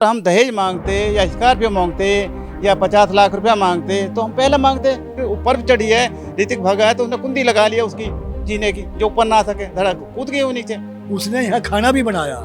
हम दहेज मांगते या स्कॉर्पियो मांगते या 50 लाख रुपया मांगते तो हम पहले मांगते। फिर ऊपर भी चढ़ी है, ऋतिक भगा है तो उसने कुंडी लगा लिया उसकी जीने की, जो ऊपर ना सके, धड़क कूद गई वो नीचे। उसने यहाँ खाना भी बनाया,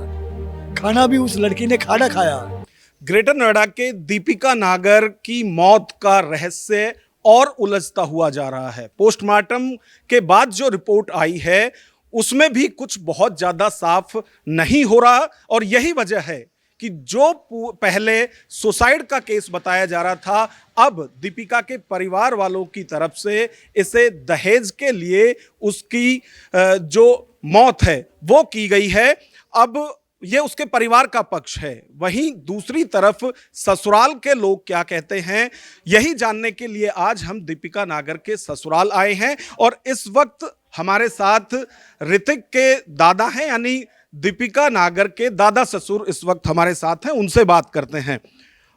खाना भी उस लड़की ने खाना खाया। ग्रेटर नोएडा के दीपिका नागर की मौत का रहस्य और उलझता हुआ जा रहा है। पोस्टमार्टम के बाद जो रिपोर्ट आई है उसमें भी कुछ बहुत ज्यादा साफ नहीं हो रहा, और यही वजह है कि जो पहले सुसाइड का केस बताया जा रहा था, अब दीपिका के परिवार वालों की तरफ से इसे दहेज के लिए उसकी जो मौत है वो की गई है। अब ये उसके परिवार का पक्ष है, वहीं दूसरी तरफ ससुराल के लोग क्या कहते हैं, यही जानने के लिए आज हम दीपिका नागर के ससुराल आए हैं। और इस वक्त हमारे साथ ऋतिक के दादा हैं, यानी दीपिका नागर के दादा ससुर इस वक्त हमारे साथ हैं, उनसे बात करते हैं।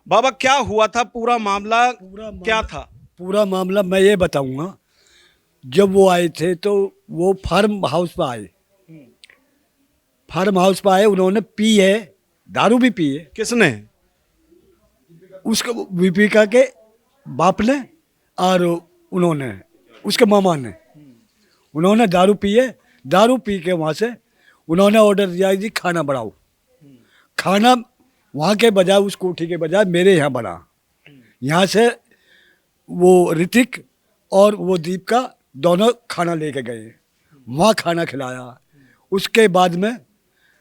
बाबा, क्या हुआ था, पूरा मामला क्या था? पूरा मामला मैं ये बताऊंगा। जब वो आए थे तो वो फार्म हाउस पर आए, फार्म हाउस पर आए, उन्होंने पी है, दारू भी पी है। किसने? उसको दीपिका के बाप ने और उन्होंने, उसके मामा ने, उन्होंने दारू पी है। दारू पी के वहाँ से उन्होंने ऑर्डर दिया जी खाना बनाओ। खाना वहाँ के बजाय, उस कोठी के बजाय मेरे यहाँ बना। यहाँ से वो ऋतिक और वो दीपिका दोनों खाना लेके गए, वहाँ खाना खिलाया। उसके बाद में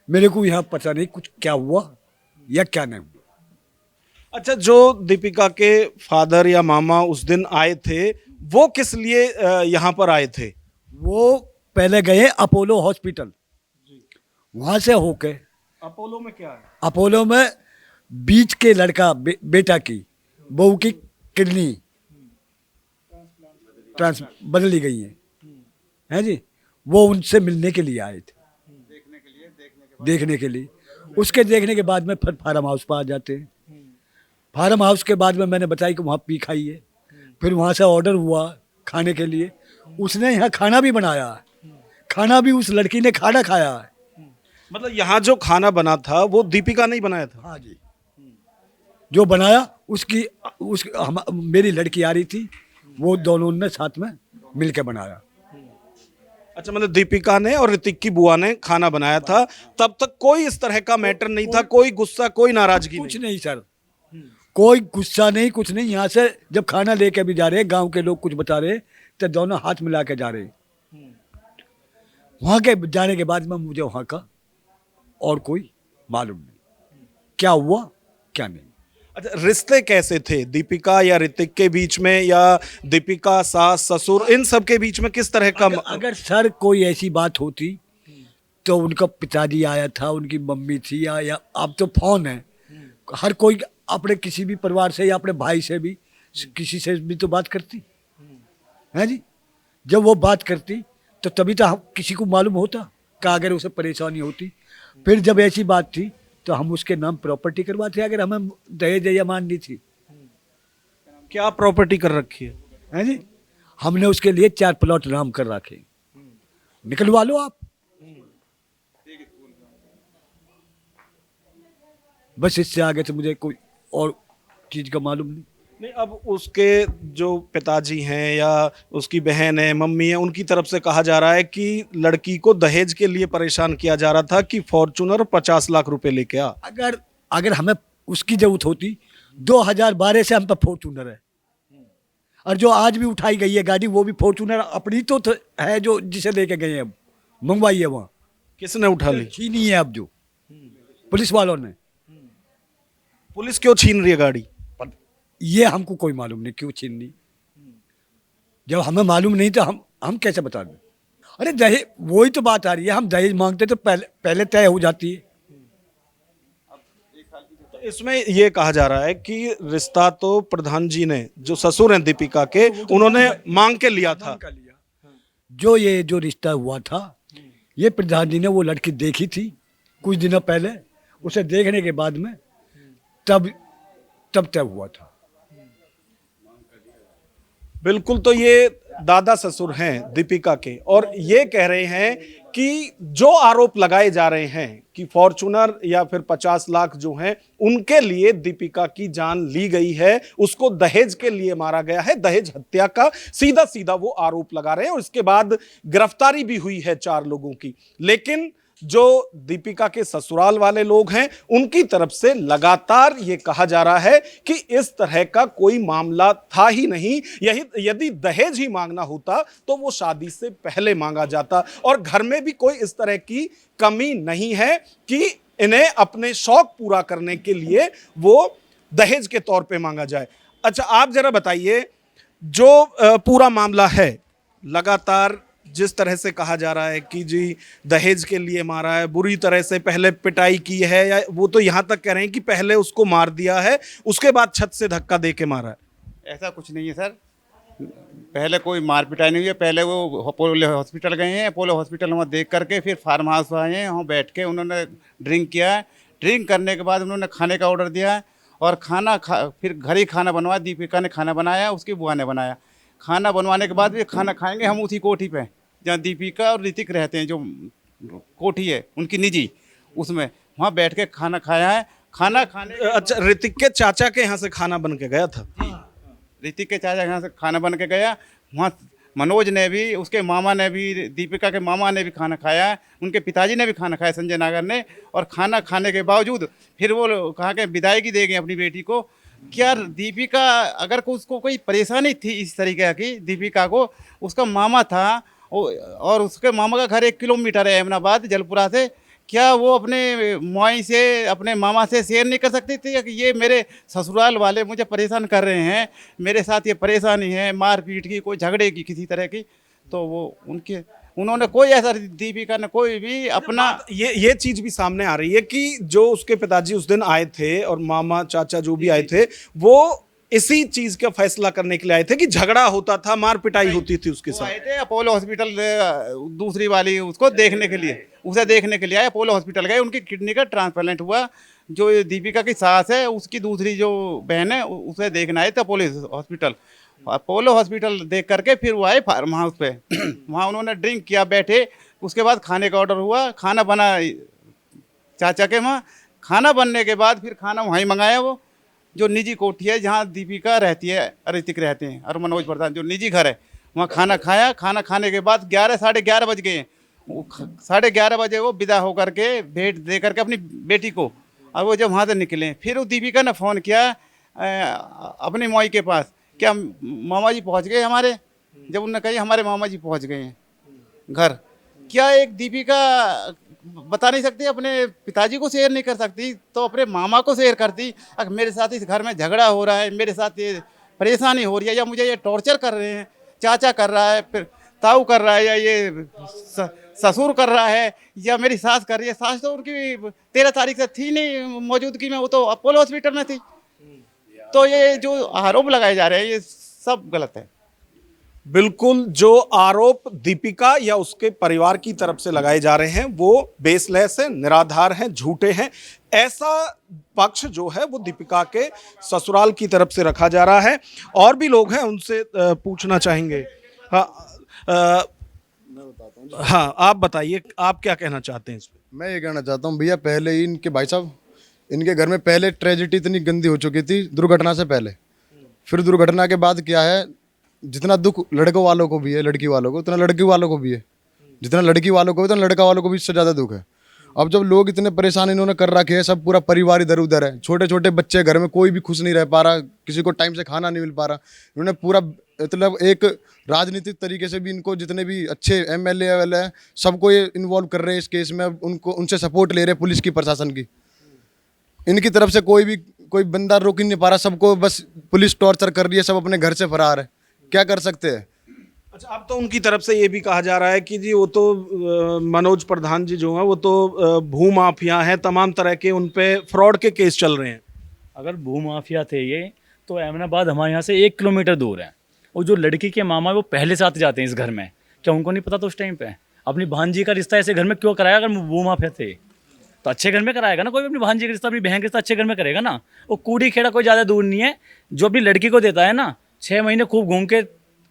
मेरे को यहाँ पता नहीं कुछ क्या हुआ या क्या नहीं हुआ। अच्छा, जो दीपिका के फादर या मामा उस दिन आए थे, वो किस लिए यहाँ पर आए थे? वो पहले गए अपोलो हॉस्पिटल, वहाँ से होके अपोलो में क्या है? अपोलो में बीच के लड़का बेटा की बहू की किडनी बदली गई है जी, वो उनसे मिलने के लिए आए थे, देखने के लिए। उसके देखने के बाद में फिर फार्म हाउस पर आ जाते हैं। फार्म हाउस के बाद में मैंने बताया कि वहाँ पी खाई है। फिर वहाँ से ऑर्डर हुआ खाने के लिए, उसने यहाँ खाना भी बनाया, खाना भी उस लड़की ने खाना खाया है। मतलब यहाँ जो खाना बना था वो दीपिका ने ही बनाया था? हाँ जी, जो बनाया मेरी लड़की आ रही थी, वो दोनों ने साथ में मिलके बनाया। अच्छा, मतलब दीपिका ने और ऋतिक की बुआ ने खाना बनाया था। तब तक कोई इस तरह का मैटर नहीं था, कोई गुस्सा, कोई नाराजगी कुछ नहीं सर, कोई गुस्सा नहीं, कुछ नहीं। यहाँ से जब खाना लेके भी जा रहे, गांव के लोग कुछ बता रहे, तो दोनों हाथ मिला के जा रहे। वहाँ के जाने के बाद में मुझे वहाँ का और कोई मालूम नहीं क्या हुआ क्या नहीं। अच्छा, रिश्ते कैसे थे दीपिका या ऋतिक के बीच में, या दीपिका सास ससुर इन सब के बीच में किस तरह का? अगर सर कोई ऐसी बात होती तो उनका पिताजी आया था, उनकी मम्मी थी, या अब तो फोन है, हर कोई अपने किसी भी परिवार से या अपने भाई से भी, किसी से भी तो बात करती है जी। जब वो बात करती तो तभी तो हम किसी को मालूम होता कि अगर उसे परेशानी होती। फिर जब ऐसी बात थी तो हम उसके नाम प्रॉपर्टी करवाते, अगर हमें दहेज या माननी थी। क्या प्रॉपर्टी कर रखी है जी? हमने उसके लिए 4 प्लॉट नाम कर रखे, निकलवा लो आप। बस इससे आगे तो मुझे कोई और चीज का मालूम नहीं। नहीं, अब उसके जो पिताजी हैं या उसकी बहन है, मम्मी है, उनकी तरफ से कहा जा रहा है कि लड़की को दहेज के लिए परेशान किया जा रहा था कि फॉर्च्यूनर 50 लाख रुपए लेके आ। अगर हमें उसकी जरूरत होती, 2012 से हम पे फॉर्च्यूनर है, और जो आज भी उठाई गई है गाड़ी वो भी फॉर्च्यूनर अपनी तो है, जो जिसे लेके गए हैं, मंगवाई है। वहाँ किसने उठा ली? छीनी है अब, जो पुलिस वालों ने। पुलिस क्यों छीन रही है गाड़ी? ये हमको कोई मालूम नहीं क्यों छीननी। जब हमें मालूम नहीं तो हम कैसे बता दें? अरे दहेज, वही तो बात आ रही है, हम दहेज मांगते तो पहले तय हो जाती है। तो इसमें ये कहा जा रहा है कि रिश्ता तो प्रधान जी ने, जो ससुर हैं दीपिका के, उन्होंने मांग के लिया था। ये जो रिश्ता हुआ था, ये प्रधान जी ने वो लड़की देखी थी कुछ दिनों पहले, उसे देखने के बाद में तब तय हुआ था। बिल्कुल, तो ये दादा ससुर हैं दीपिका के, और ये कह रहे हैं कि जो आरोप लगाए जा रहे हैं कि फॉर्च्यूनर या फिर 50 लाख जो हैं उनके लिए दीपिका की जान ली गई है, उसको दहेज के लिए मारा गया है, दहेज हत्या का सीधा सीधा वो आरोप लगा रहे हैं। और इसके बाद गिरफ्तारी भी हुई है 4 लोगों की। लेकिन जो दीपिका के ससुराल वाले लोग हैं उनकी तरफ से लगातार ये कहा जा रहा है कि इस तरह का कोई मामला था ही नहीं। यदि दहेज ही मांगना होता तो वो शादी से पहले मांगा जाता, और घर में भी कोई इस तरह की कमी नहीं है कि इन्हें अपने शौक पूरा करने के लिए वो दहेज के तौर पे मांगा जाए। अच्छा, आप जरा बताइए, जो पूरा मामला है, लगातार जिस तरह से कहा जा रहा है कि जी दहेज के लिए मारा है, बुरी तरह से पहले पिटाई की है, या वो तो यहाँ तक कह रहे हैं कि पहले उसको मार दिया है, उसके बाद छत से धक्का दे के मारा है। ऐसा कुछ नहीं है सर, पहले कोई मार पिटाई नहीं हुई है। पहले वो अपोलो हॉस्पिटल गए हैं, अपोलो हॉस्पिटल वहाँ देख करके फिर फार्म हाउस आए हैं, वहाँ बैठ के उन्होंने ड्रिंक किया है। ड्रिंक करने के बाद उन्होंने खाने का ऑर्डर दिया है और फिर घर ही खाना बनवाया। दीपिका ने खाना बनाया, उसकी बुआ ने बनाया। खाना बनवाने के बाद भी खाना खाएंगे हम उसी कोठी पे जहाँ दीपिका और ऋतिक रहते हैं, जो कोठी है उनकी निजी, उसमें वहाँ बैठ के खाना खाया है। खाना खाने अच्छा, ऋतिक के चाचा के यहाँ से खाना बन के गया था? ऋतिक के चाचा के यहाँ से खाना बन के गया। वहाँ मनोज ने भी, उसके मामा ने भी, दीपिका के मामा ने भी खाना खाया है, उनके पिताजी ने भी खाना खाया, संजय नागर ने। और खाना खाने के बावजूद फिर वो कहा कि विदायगी देंगे अपनी बेटी को। क्या दीपिका, अगर उसको कोई परेशानी थी इस तरीके की, दीपिका को उसका मामा था और उसके मामा का घर 1 किलोमीटर है अहमदाबाद जलपुरा से, क्या वो अपने माई से, अपने मामा से शेयर नहीं कर सकती थी कि ये मेरे ससुराल वाले मुझे परेशान कर रहे हैं, मेरे साथ ये परेशानी है, मारपीट की, कोई झगड़े की, किसी तरह की? तो वो उन्होंने कोई ऐसा, दीपिका ने कोई भी अपना ये चीज भी सामने आ रही है कि जो उसके पिताजी उस दिन आए थे और मामा चाचा जो भी आए थे, वो इसी चीज का फैसला करने के लिए आए थे कि झगड़ा होता था, मार पिटाई होती थी उसके साथ। आए थे अपोलो हॉस्पिटल, दूसरी वाली उसको देखने के लिए, उसे देखने के लिए आए। अपोलो हॉस्पिटल गए, उनकी किडनी का ट्रांसप्लांट हुआ। जो दीपिका की सास है, उसकी दूसरी जो बहन है, उसे देखने आए थे अपोलो हॉस्पिटल। अपोलो हॉस्पिटल देख करके फिर वो आए फार्म हाउस पे। वहाँ उन्होंने ड्रिंक किया, बैठे। उसके बाद खाने का ऑर्डर हुआ, खाना बना चाचा के वहाँ। खाना बनने के बाद फिर खाना वहीं मंगाया, वो जो निजी कोठी है जहाँ दीपिका रहती है, ऋतिक रहते हैं, और मनोज प्रधान जो निजी घर है, वहाँ खाना खाया। खाना खाने के बाद 11 साढ़े 11 बज गए। 11:30 बजे वो विदा होकर के भेंट दे करके अपनी बेटी को, और वो जब वहाँ से निकले, फिर वो दीपिका ने फ़ोन किया अपनी मौई के पास, क्या मामा जी पहुँच गए हमारे? जब उन्होंने कही हमारे मामा जी पहुँच गए हैं घर। क्या एक दीपिका बता नहीं सकती, अपने पिताजी को शेयर नहीं कर सकती, तो अपने मामा को शेयर करती? अगर मेरे साथ इस घर में झगड़ा हो रहा है, मेरे साथ ये परेशानी हो रही है, या मुझे ये टॉर्चर कर रहे हैं, चाचा कर रहा है, फिर ताऊ कर रहा है, या ये ससुर कर रहा है, या मेरी सास कर रही है। सास तो उनकी 13 तारीख से थी नहीं मौजूदगी में, वो तो अपोलो हॉस्पिटल में थी। तो ये जो आरोप लगाए जा रहे हैं, ये सब गलत है। बिल्कुल, जो आरोप दीपिका या उसके परिवार की तरफ से लगाए जा रहे हैं वो बेसलेस है, निराधार हैं, झूठे हैं। ऐसा पक्ष जो है वो दीपिका के ससुराल की तरफ से रखा जा रहा है। और भी लोग हैं, उनसे पूछना चाहेंगे। हाँ, आप बताइए, आप क्या कहना चाहते हैं इस पे? मैं ये कहना चाहता हूँ भैया, पहले ही इनके भाई साहब, इनके घर में पहले ट्रेजिडी इतनी गंदी हो चुकी थी दुर्घटना से पहले। फिर दुर्घटना के बाद क्या है, जितना दुख लड़कों वालों को भी है, लड़की वालों को, उतना लड़की वालों को भी है। जितना लड़की वालों को, उतना लड़का वालों को भी इससे ज़्यादा दुख है। अब जब लोग इतने परेशान इन्होंने कर रखे हैं, सब पूरा परिवार इधर उधर है, छोटे छोटे बच्चे घर में, कोई भी खुश नहीं रह पा रहा, किसी को टाइम से खाना नहीं मिल पा रहा। इन्होंने पूरा मतलब एक राजनीतिक तरीके से भी इनको, जितने भी अच्छे MLA वाले हैं, सबको ये इन्वॉल्व कर रहे हैं इस केस में। उनको, उनसे सपोर्ट ले रहे हैं पुलिस की, प्रशासन की। इनकी तरफ से कोई बंदा रोक ही नहीं पा रहा, सबको बस पुलिस टॉर्चर कर रही है, सब अपने घर से फरार है। क्या कर सकते हैं? अच्छा, अब तो उनकी तरफ से ये भी कहा जा रहा है कि जी वो तो मनोज प्रधान जी जो हैं वो तो भूमाफिया हैं, तमाम तरह के उन पे फ्रॉड के केस चल रहे हैं। अगर भूमाफिया थे ये, तो अहमदाबाद हमारे यहाँ से 1 किलोमीटर दूर है। और जो लड़की के मामा वो पहले से आते जाते हैं इस घर में, क्या उनको नहीं पता था उस टाइम पे? अपनी भांजी का रिश्ता ऐसे घर में क्यों कराया? अगर भूमाफिया थे तो अच्छे घर में कराएगा ना। कोई भी अपनी भांजी का रिश्ता, अपनी बहन का रिश्ता अच्छे घर में करेगा ना। वो कूड़ी खेड़ा कोई ज़्यादा दूर नहीं है। जो अपनी लड़की को देता है ना, 6 महीने खूब घूम के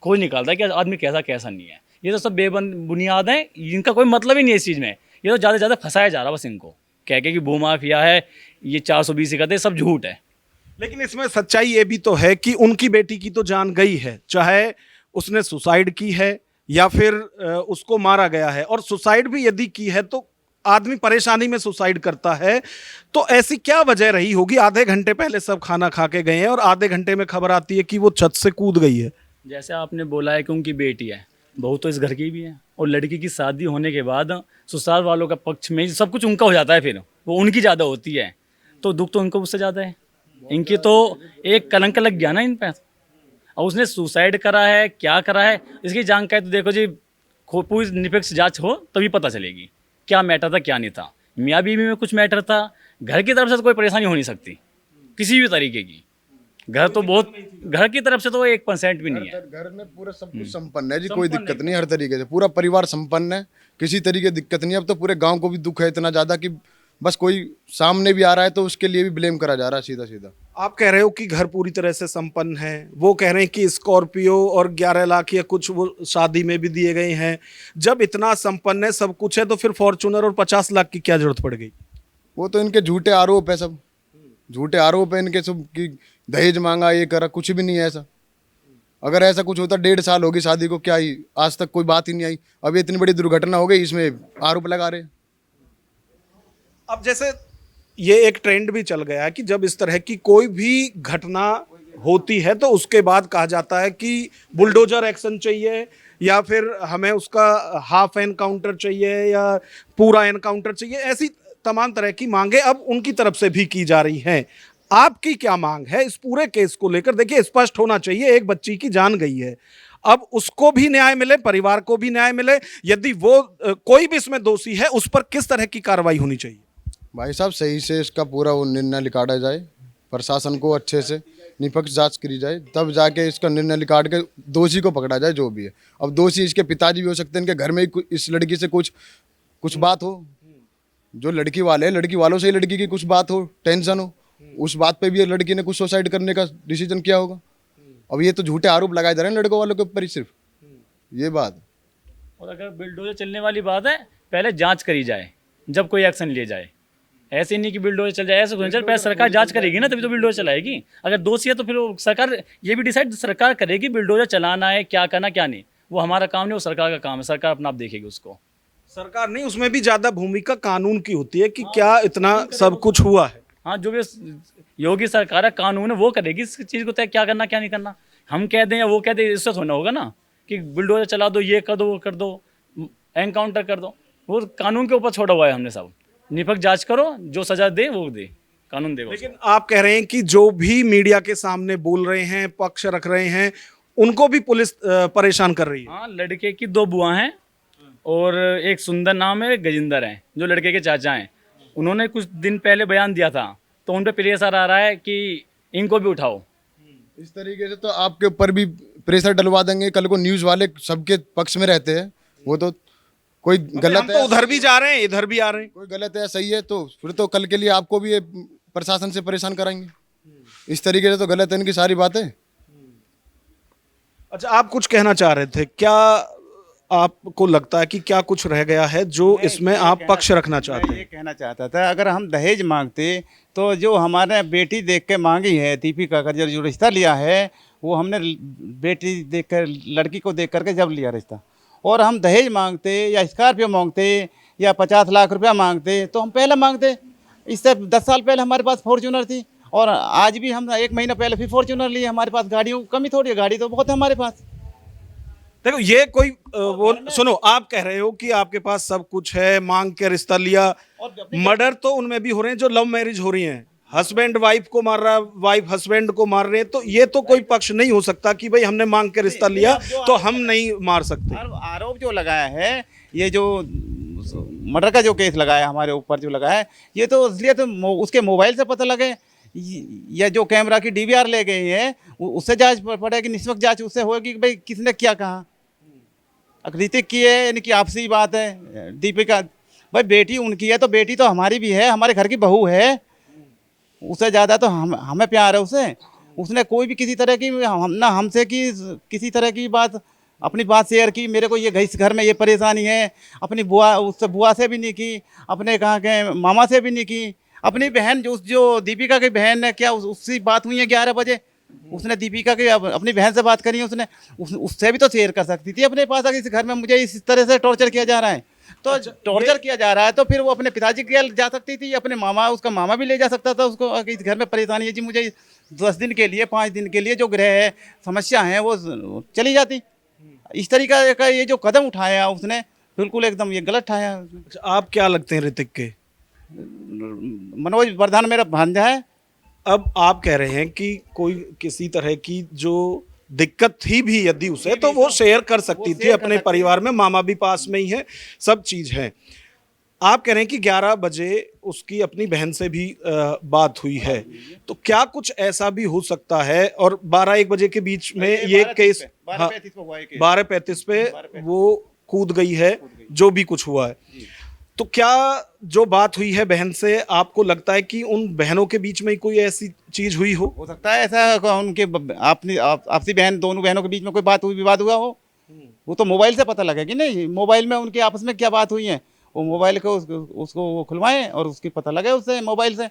खोज निकालता है कि आदमी कैसा कैसा नहीं है। ये तो सब बुनियाद हैं, इनका कोई मतलब ही नहीं है इस चीज़ में। ये तो ज़्यादा से ज़्यादा फंसाया जा रहा बस इनको, कह के कि भूमाफिया है, ये 420 इकट्ठे, सब झूठ है। लेकिन इसमें सच्चाई ये भी तो है कि उनकी बेटी की तो जान गई है, चाहे उसने सुसाइड की है या फिर उसको मारा गया है। और सुसाइड भी यदि की है तो आदमी परेशानी में सुसाइड करता है, तो ऐसी क्या वजह रही होगी? आधे घंटे पहले सब खाना खा के गए हैं और आधे घंटे में खबर आती है कि वो छत से कूद गई है। जैसे आपने बोला है कि उनकी बेटी है, बहू तो इस घर की भी है, और लड़की की शादी होने के बाद ससुराल वालों का पक्ष में सब कुछ उनका हो जाता है, फिर वो उनकी ज़्यादा होती है, तो दुख तो उनको उससे ज़्यादा है। इनकी तो एक कलंक लग गया ना इन पर। और उसने सुसाइड करा है, क्या करा है, इसकी जानकारी तो देखो जी, पूरी निष्पक्ष जांच हो तभी पता चलेगी क्या मैटर था क्या नहीं था। मियाँ बीवी में कुछ मैटर था, घर की तरफ से तो कोई परेशानी हो नहीं सकती किसी भी तरीके की। घर तो बहुत, घर की तरफ से तो 1% भी नहीं है। घर में पूरा सब कुछ संपन्न है जी, कोई दिक्कत नहीं, हर तरीके से पूरा परिवार संपन्न है, किसी तरीके की दिक्कत नहीं। अब तो पूरे गांव को भी दुख है इतना ज्यादा कि बस कोई सामने भी आ रहा है तो उसके लिए भी ब्लेम करा जा रहा है सीधा सीधा। आप कह रहे हो कि घर पूरी तरह से संपन्न है, वो कह रहे हैं कि स्कॉर्पियो और 11 लाख या कुछ वो शादी में भी दिए गए हैं। जब इतना संपन्न है, सब कुछ है, तो फिर फॉर्चूनर और 50 लाख की क्या जरूरत पड़ गई? वो तो इनके झूठे आरोप है, सब झूठे आरोप है इनके सब कि दहेज मांगा, ये करा, कुछ भी नहीं है ऐसा। अगर ऐसा कुछ होता 1.5 साल होगी शादी को, क्या ही आज तक कोई बात ही नहीं आई। अब इतनी बड़ी दुर्घटना हो गई, इसमें आरोप लगा रहे। अब जैसे ये एक ट्रेंड भी चल गया है कि जब इस तरह की कोई भी घटना होती है तो उसके बाद कहा जाता है कि बुलडोजर एक्शन चाहिए, या फिर हमें उसका हाफ एनकाउंटर चाहिए या पूरा एनकाउंटर चाहिए। ऐसी तमाम तरह की मांगे अब उनकी तरफ से भी की जा रही हैं। आपकी क्या मांग है इस पूरे केस को लेकर? देखिए, स्पष्ट होना चाहिए, एक बच्ची की जान गई है, अब उसको भी न्याय मिले, परिवार को भी न्याय मिले। यदि वो कोई भी इसमें दोषी है, उस पर किस तरह की कार्रवाई होनी चाहिए? भाई साहब, सही से इसका पूरा वो निर्णय निकाला जाए, प्रशासन को अच्छे से निष्पक्ष जांच करी जाए, तब जाके इसका निर्णय निकाल के दोषी को पकड़ा जाए जो भी है। अब दोषी इसके पिताजी भी हो सकते हैं, इनके घर में ही इस लड़की से कुछ बात हो, जो लड़की वाले हैं, लड़की वालों से ही लड़की की कुछ बात हो, टेंशन हो, उस बात पे भी ये लड़की ने कुछ सुसाइड करने का डिसीजन किया होगा। अब ये तो झूठे आरोप लगाए जा रहे हैं लड़कों वालों के ऊपर ही सिर्फ, ये बात। और अगर बिल्डोजर चलने वाली बात है, पहले जांच करी जाए जब कोई एक्शन लिए जाए। ऐसे नहीं कि बिल्डोजर चल जाए, ऐसे चल, पहले सरकार जांच करेगी ना, तभी तो बिल्डोजर चलाएगी। अगर दोषी है तो फिर वो सरकार ये भी डिसाइड सरकार करेगी बिल्डोजर चलाना है, क्या करना क्या नहीं। वो हमारा काम नहीं, वो सरकार का काम है, सरकार अपना आप देखेगी उसको। सरकार नहीं, उसमें भी ज्यादा भूमिका कानून की होती है कि क्या इतना सब कुछ हुआ है। हाँ, जो भी योगी सरकार है, कानून है, वो करेगी इस चीज़ को तय, क्या करना क्या नहीं करना। हम कह दें या वो कह दें, इससे थोड़ा होगा ना कि बिल्डोजर चला दो, ये कर दो, वो कर दो, एनकाउंटर कर दो। वो कानून के ऊपर छोड़ा हुआ है हमने सब। निष्पक्ष जांच करो, जो सजा दे वो दे, कानून देगा। लेकिन आप कह रहे हैं कि जो भी मीडिया के सामने बोल रहे हैं, पक्ष रख रहे हैं, उनको भी पुलिस परेशान कर रही है। हाँ, लड़के की 2 बुआ हैं और एक सुंदर नाम है, गजेंद्र हैं, जो लड़के के चाचा हैं। उन्होंने कुछ दिन पहले बयान दिया था, तो उन पर प्रेशर आ रहा है कि इनको भी उठाओ। इस तरीके से तो आपके ऊपर भी प्रेशर डलवा देंगे। कल को न्यूज़ वाले सबके पक्ष में रहते हैं, वो तो कोई गलत हम है, तो उधर भी जा रहे हैं, इधर भी आ रहे हैं। कोई गलत है सही है, तो फिर तो कल के लिए आपको भी ये प्रशासन से परेशान कराएंगे। इस तरीके से तो गलत है इनकी सारी बातें। अच्छा, आप कुछ कहना चाह रहे थे, क्या आपको लगता है कि क्या कुछ रह गया है जो इसमें आप पक्ष रखना चाहते मैं हैं? ये कहना चाहता था, अगर हम दहेज मांगते तो जो हमारे बेटी देख के मांगी है, दीपिका का जो रिश्ता लिया है, वो हमने बेटी देख कर, लड़की को देख करके जब लिया रिश्ता, और हम दहेज मांगते या स्कॉर्पियो मांगते या 50 लाख रुपया मांगते तो हम पहले मांगते। इससे 10 साल पहले हमारे पास फॉर्च्यूनर थी, और आज भी हम 1 महीना पहले फिर फॉर्च्यूनर लिए। हमारे पास गाड़ियों की कमी थोड़ी है, गाड़ी तो बहुत है हमारे पास। देखो, ये कोई वो सुनो, आप कह रहे हो कि आपके पास सब कुछ है, मांग के रिश्ता लिया। मर्डर तो उनमें भी हो रहे हैं जो लव मैरिज हो रही हैं, हस्बैंड वाइफ को मार रहा है, वाइफ हस्बैंड को मार रहे हैं, तो ये तो कोई पक्ष नहीं हो सकता कि भाई हमने मांग के रिश्ता लिया तो हम नहीं मार सकते। आरोप जो लगाया है, ये जो मर्डर का जो केस लगाया हमारे ऊपर जो लगाया है, ये तो इसलिए तो उसके मोबाइल से पता लगे, या जो कैमरा की DVR ले गए हैं उससे जांच पड़ेगी, निष्पक्ष जांच उससे होगी कि भाई किसने क्या कहा। ऋतिक की है, इनकी आपसी बात है। दीपिका भाई बेटी उनकी है तो बेटी तो हमारी भी है, हमारे घर की बहू है, उससे ज़्यादा तो हमें प्यार है उससे। उसने कोई भी किसी तरह की ना हमसे की किसी तरह की बात अपनी बात शेयर की, मेरे को ये इस घर में ये परेशानी है, अपनी बुआ से भी नहीं की, अपने कहाँ के मामा से भी नहीं की, अपनी बहन जो दीपिका की बहन है, क्या उससे बात हुई है 11 बजे, उसने दीपिका की अपनी बहन से बात करी है, उससे भी तो शेयर कर सकती थी अपने पास। अगर इस घर में मुझे इस तरह से टॉर्चर किया जा रहा है, तो टॉर्चर किया जा रहा है, तो फिर वो अपने पिताजी के जा सकती थी, अपने मामा, उसका मामा भी ले जा सकता था उसको। अगर इस घर में परेशानी है जी, मुझे 10 दिन के लिए 5 दिन के लिए जो गृह है समस्या है वो चली जाती। इस तरीका का ये जो कदम उठाया उसने, बिल्कुल एकदम ये गलत उठाया। अच्छा, आप क्या लगते हैं ऋतिक के? मनोज प्रधान मेरा भांजा है। अब आप कह रहे हैं कि कोई किसी तरह की जो दिक्कत थी भी यदि उसे, तो वो शेयर कर सकती थी अपने परिवार में, मामा भी पास में ही है, सब चीज है। आप कह रहे हैं कि 11 बजे उसकी अपनी बहन से भी बात हुई है, तो क्या कुछ ऐसा भी हो सकता है? और 12-1 बजे के बीच में ये केस 12:35 पे वो कूद गई है, जो भी कुछ हुआ है, तो क्या जो बात हुई है बहन से, आपको लगता है कि उन बहनों के बीच में कोई ऐसी चीज हुई हो सकता है ऐसा, उनके आपसी बहन, दोनों बहनों के बीच में कोई बात हुई, विवाद हुआ हो, वो तो मोबाइल से पता लगेगी नहीं, मोबाइल में उनके आपस में क्या बात हुई है, वो मोबाइल को उसको वो खुलवाएं और उसकी पता लगे उससे, मोबाइल से।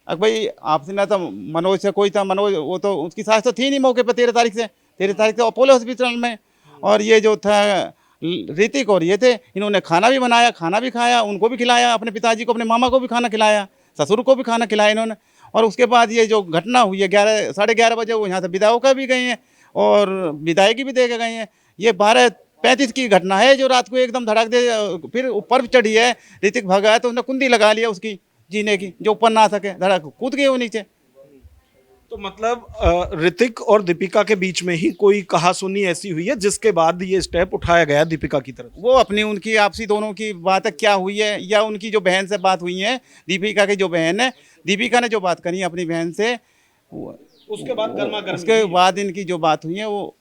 अब भाई आपसे ना तो मनोज से कोई था, मनोज वो तो उसकी सास तो थी नहीं मौके पर 13 तारीख से अपोलो हॉस्पिटल में, और ये जो था ऋतिक और ये थे, इन्होंने खाना भी बनाया, खाना भी खाया, उनको भी खिलाया, अपने पिताजी को, अपने मामा को भी खाना खिलाया, ससुर को भी खाना खिलाया इन्होंने। और उसके बाद ये जो घटना हुई है 11-11:30 बजे, वो यहाँ से विदा होकर भी गए हैं और विदायगी भी दे के गए हैं। ये 12:35 की घटना है, जो रात को एकदम धड़क दे फिर ऊपर चढ़ी है, ऋतिक भागा है तो उसने कुंडी लगा लिया उसकी जीने की, जो ऊपर ना सके, धड़क कूद गए वो नीचे। तो मतलब ऋतिक और दीपिका के बीच में ही कोई कहासुनी ऐसी हुई है जिसके बाद ये स्टेप उठाया गया दीपिका की तरफ? वो अपनी उनकी आपसी दोनों की बात क्या हुई है, या उनकी जो बहन से बात हुई है, दीपिका की जो बहन है, दीपिका ने जो बात करी अपनी बहन से, उसके बाद गर्मा-गर्मी, उसके बाद इनकी जो बात हुई है वो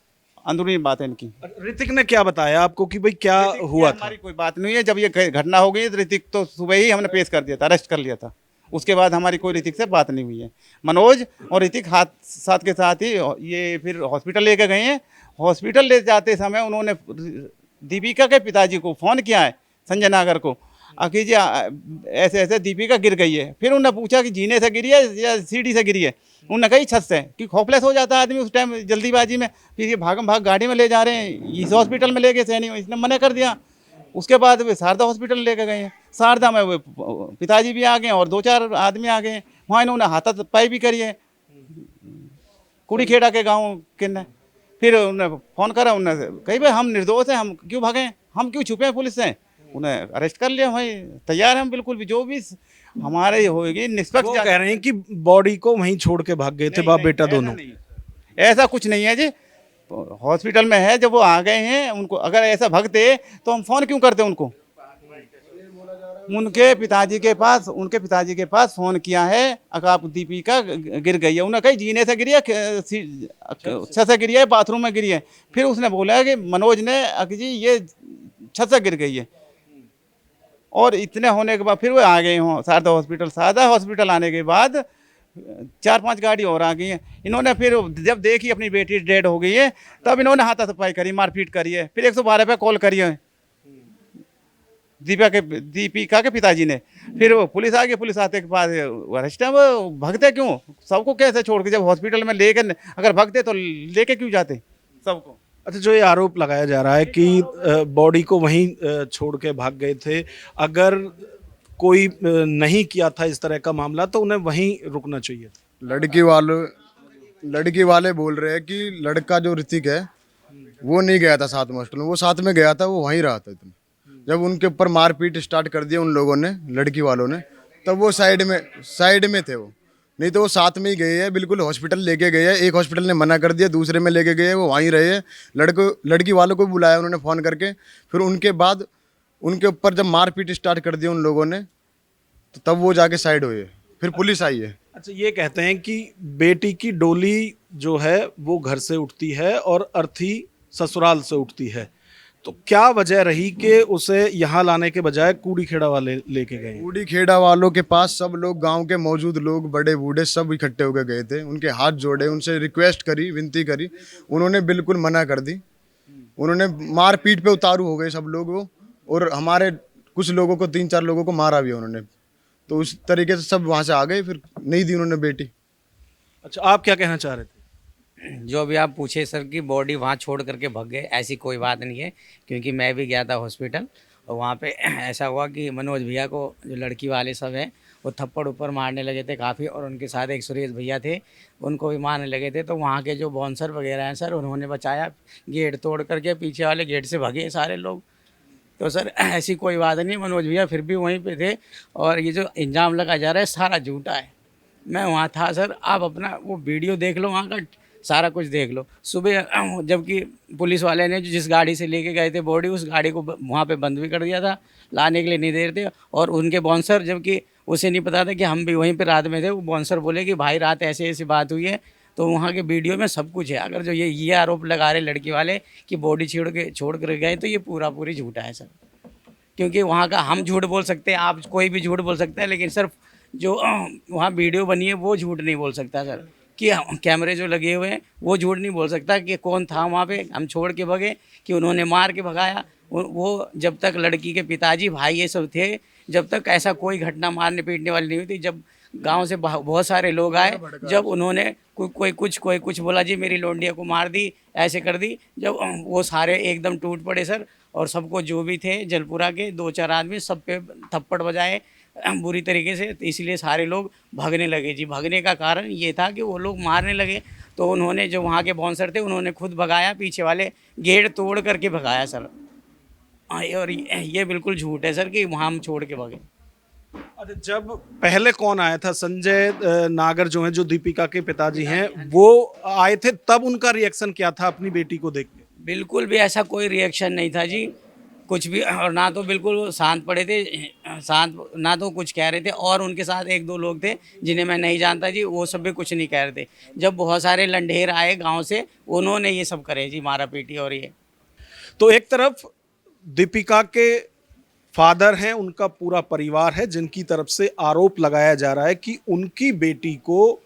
अंदरूनी बात है इनकी। ऋतिक ने क्या बताया आपको कि भाई क्या हुआ था? हमारी कोई बात नहीं है, जब ये घटना हो गई तो ऋतिक तो सुबह ही हमने पेश कर दिया था, अरेस्ट कर लिया था, उसके बाद हमारी कोई ऋतिक से बात नहीं हुई है। मनोज और ऋतिक साथ के साथ ही ये फिर हॉस्पिटल लेके गए हैं। हॉस्पिटल ले जाते समय उन्होंने दीपिका के पिताजी को फ़ोन किया है, संजय नागर को, कि जी ऐसे ऐसे दीपिका गिर गई है। फिर उन्होंने पूछा कि जीने से गिरी है या सीढ़ी से गिरी है, उन्होंने कही छत से, कि होपलेस हो जाता है आदमी उस टाइम जल्दीबाजी में। फिर ये भागम भाग गाड़ी में ले जा रहे हैं, इस हॉस्पिटल में ले गए सैनी, इसने मना कर दिया। उसके बाद वे शारदा हॉस्पिटल लेके गए हैं, शारदा में वो पिताजी भी आ गए और 2-4 आदमी आ गए, वहाँ इन्होंने हाथापाई भी करी है कुड़ी खेड़ा के गाँव के ने। फिर उन्हें फ़ोन करा, उन्होंने कही भाई हम निर्दोष हैं, हम क्यों भागें, हम क्यों छुपे हैं पुलिस से, उन्हें अरेस्ट कर लिया। भाई तैयार हैं हम बिल्कुल भी, जो भी हमारे होगी निष्पक्ष। वो कह रहे हैं कि बॉडी को वहीं छोड़ के भाग गए थे बाप बेटा दोनों। ऐसा कुछ नहीं है जी, हॉस्पिटल में है, जब वो आ गए हैं, उनको अगर ऐसा भगते तो हम फ़ोन क्यों करते उनको। उनके पिताजी के पास फ़ोन किया है, अगर आप दीपिका गिर गई है, उन्हें कहीं जीने से गिरी है, छत से गिरी है, बाथरूम में गिरी है। फिर उसने बोला कि मनोज ने कि जी ये छत से गिर गई है। और इतने होने के बाद फिर वो आ गए हों शारदा हॉस्पिटल आने के बाद 4-5 गाड़ी और आ गई हैं। इन्होंने फिर जब देखी अपनी बेटी डेड हो गई है, तब इन्होंने हाथापाई करी, मारपीट करी है। फिर 112 पे कॉल करी है दीपिका के पिताजी ने। फिर वो पुलिस आ गई, पुलिस आते के बाद अरेस्ट है। वो भगते क्यों, सबको कैसे छोड़ के, जब हॉस्पिटल में लेके अगर भगते तो लेके क्यों जाते सबको। अच्छा, जो ये आरोप लगाया जा रहा है कि बॉडी को वहीं छोड़ के भाग गए थे, अगर कोई नहीं किया था इस तरह का मामला तो उन्हें वहीं रुकना चाहिए। लड़की वाले बोल रहे हैं कि लड़का जो ऋतिक है वो नहीं गया था साथ में हॉस्टल में, वो साथ में गया था, वो वहीं रहा था। जब उनके ऊपर मारपीट स्टार्ट कर दिया उन लोगों ने, लड़की वालों ने, तब वो साइड में थे वो, नहीं तो वो साथ में ही गए हैं, बिल्कुल हॉस्पिटल लेके गए हैं। एक हॉस्पिटल ने मना कर दिया, दूसरे में लेके गए, वो वहीं रहे हैं। लड़की वालों को बुलाया उन्होंने फ़ोन करके। फिर उनके बाद उनके ऊपर जब मारपीट स्टार्ट कर दिया उन लोगों ने, तो तब वो जाके साइड हुए, फिर पुलिस आई है। अच्छा, ये कहते हैं कि बेटी की डोली जो है वो घर से उठती है और अर्थी ससुराल से उठती है, तो क्या वजह रही कि उसे यहाँ लाने के बजाय कूड़ी खेड़ा वाले लेके गए? कूड़ी खेड़ा वालों के पास सब लोग, गांव के मौजूद लोग, बड़े बूढ़े सब इकट्ठे होकर गए थे। उनके हाथ जोड़े, उनसे रिक्वेस्ट करी, विनती करी, उन्होंने बिल्कुल मना कर दी। उन्होंने मार पीट पे उतारू हो गए सब लोग वो, और हमारे कुछ लोगों को 3-4 लोगों को मारा भी उन्होंने। तो उस तरीके से सब वहाँ से आ गए, फिर नहीं दी उन्होंने बेटी। अच्छा, आप क्या कहना चाह रहे थे? जो भी आप पूछे सर कि बॉडी वहाँ छोड़ करके भाग गए, ऐसी कोई बात नहीं है, क्योंकि मैं भी गया था हॉस्पिटल और वहाँ पे ऐसा हुआ कि मनोज भैया को जो लड़की वाले सब हैं वो थप्पड़ ऊपर मारने लगे थे काफ़ी, और उनके साथ एक सुरेश भैया थे, उनको भी मारने लगे थे। तो वहाँ के जो बाउंसर वगैरह हैं सर, उन्होंने बचाया, गेट तोड़ करके पीछे वाले गेट से भागे सारे लोग। तो सर ऐसी कोई बात नहीं, मनोज भैया फिर भी वहीं पे थे, और ये जो इल्ज़ाम लगाया जा रहा है सारा झूठा है। मैं वहाँ था सर, आप अपना वो वीडियो देख लो, वहाँ का सारा कुछ देख लो। सुबह जबकि पुलिस वाले ने जिस गाड़ी से लेके गए थे बॉडी, उस गाड़ी को वहाँ पे बंद भी कर दिया था, लाने के लिए नहीं दे रहे थे। और उनके बाउंसर, जबकि उसे नहीं पता था कि हम भी वहीं पे रात में थे, वो बाउंसर बोले कि भाई रात ऐसे ऐसी बात हुई है। तो वहाँ के वीडियो में सब कुछ है। अगर जो ये आरोप लगा रहे लड़की वाले कि बॉडी छोड़ कर गए, तो ये पूरी झूठा है सर। क्योंकि वहाँ का हम झूठ बोल सकते हैं, आप कोई भी झूठ बोल सकता है, लेकिन सिर्फ जो वहाँ वीडियो बनी है वो झूठ नहीं बोल सकता सर। कि कैमरे जो लगे हुए हैं वो झूठ नहीं बोल सकता कि कौन था वहाँ पे, हम छोड़ के भगे कि उन्होंने मार के भगाया। वो जब तक लड़की के पिताजी भाई ये सब थे, जब तक ऐसा कोई घटना मारने पीटने वाली नहीं हुई थी। जब गांव से बहुत सारे लोग आए, जब उन्होंने कोई कुछ बोला जी मेरी लौंडिया को मार दी, ऐसे कर दी, जब वो सारे एकदम टूट पड़े सर। और सबको जो भी थे जलपुरा के 2-4 आदमी, सब पे थप्पड़ बजाए बुरी तरीके से। तो इसलिए सारे लोग भागने लगे जी। भागने का कारण ये था कि वो लोग मारने लगे, तो उन्होंने जो वहाँ के बाउंसर थे उन्होंने खुद भगाया, पीछे वाले गेट तोड़ करके भगाया सर। और ये बिल्कुल झूठ है सर कि वहाँ हम छोड़ के भागे। अच्छा, जब पहले कौन आया था? संजय नागर जो है, जो दीपिका के पिताजी हैं, वो आए थे, तब उनका रिएक्शन क्या था अपनी बेटी को देख के? बिल्कुल भी ऐसा कोई रिएक्शन नहीं था जी, कुछ भी। और ना तो बिल्कुल शांत पड़े थे, शांत ना तो कुछ कह रहे थे। और उनके साथ 1-2 लोग थे जिन्हें मैं नहीं जानता जी, वो सब भी कुछ नहीं कह रहे थे। जब बहुत सारे लंढेर आए गांव से, उन्होंने ये सब करे जी, मारा पीटी। और ये तो एक तरफ दीपिका के फादर हैं, उनका पूरा परिवार है, जिनकी तरफ से आरोप लगाया जा रहा है कि उनकी बेटी को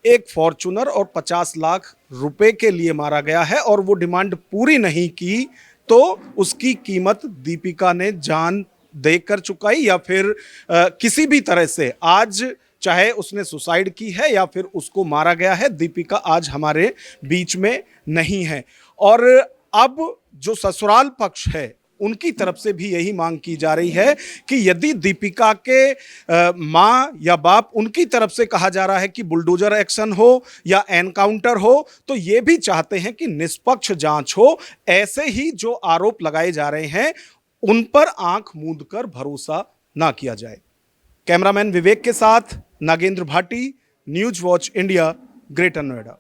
एक फॉर्च्यूनर और 50 लाख रुपए के लिए मारा गया है, और वो डिमांड पूरी नहीं की तो उसकी कीमत दीपिका ने जान देकर चुकाई, या फिर किसी भी तरह से, आज चाहे उसने सुसाइड की है या फिर उसको मारा गया है, दीपिका आज हमारे बीच में नहीं है। और अब जो ससुराल पक्ष है, उनकी तरफ से भी यही मांग की जा रही है कि यदि दीपिका के माँ या बाप, उनकी तरफ से कहा जा रहा है कि बुलडोजर एक्शन हो या एनकाउंटर हो, तो ये भी चाहते हैं कि निष्पक्ष जांच हो। ऐसे ही जो आरोप लगाए जा रहे हैं उन पर आंख मूंद कर भरोसा ना किया जाए। कैमरामैन विवेक के साथ Nagendra Bhati, news watch India, greater Noida.